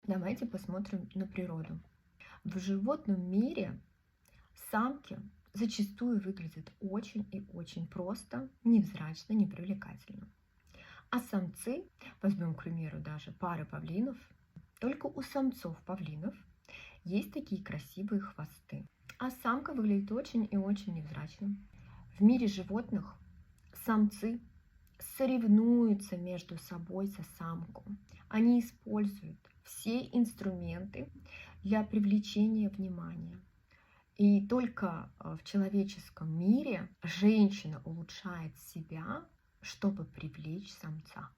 Давайте посмотрим на природу. В животном мире самки зачастую выглядят очень и очень просто, невзрачно, непривлекательно. А самцы, возьмем, к примеру, даже пары павлинов, только у самцов павлинов есть такие красивые хвосты. А самка выглядит очень и очень невзрачно. В мире животных самцы соревнуются между собой за самку. Они используют все инструменты для привлечения внимания. И только в человеческом мире женщина улучшает себя, чтобы привлечь самца.